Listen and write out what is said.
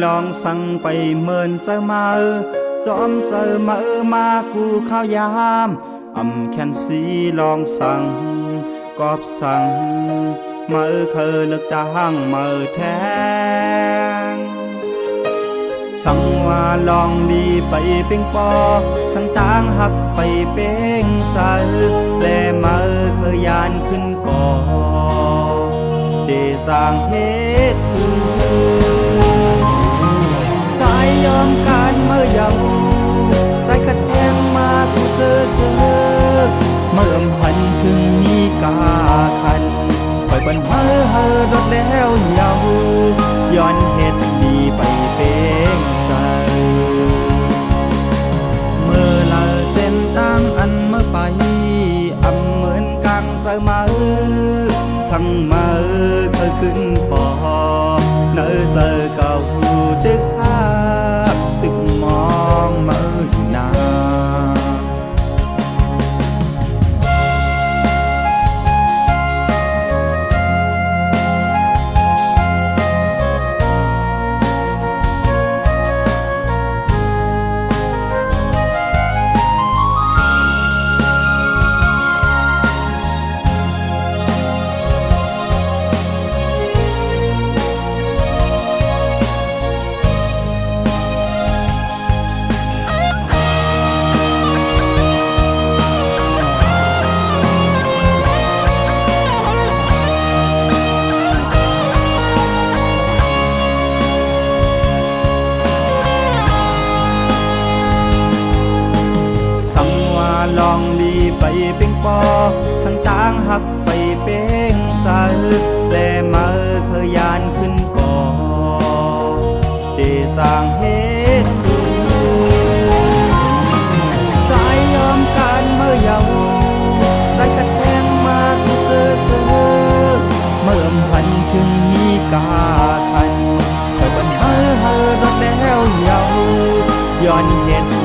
ลองสั่งไปเมินเสมาซ้อมเสมามากูข้าวยามอำแคนสีลองสั่งกอบสั่งมาเคยเลือกตั้งมาแทงสั่งว่าลองดีไปเป่งปอสั่งต่างหักไปเป่งใสแลมาเคยยานขึ้นก่อเดสร้างเหตุสายยอมการเมื่อเยาสายขัดแย้งมากูเสือเมื่อหันถึงมีกาคันปล่อยบันเมื่อรถแล้วเยาย้อนเหตุดีไปเป็นใจเมื่อละเส้นทางอันเมื่อไปอำเหมือนกลางใจมาสั่งมาเคยขึ้นปอเนื้อเสือเก่าตึกหักตึกมองมาอยู่นาลองดีไปเป่งปอสั่งต่างหักไปเป่งใสแลมาเคยยานขึ้นก่อเดสร้างเหตุสายยอมการเมื่อเยาสายขัดแย้งมากูเสือเมื่อพันถึงมีกาคันเปิดบันรถแล้วเยาย้อนเหตุ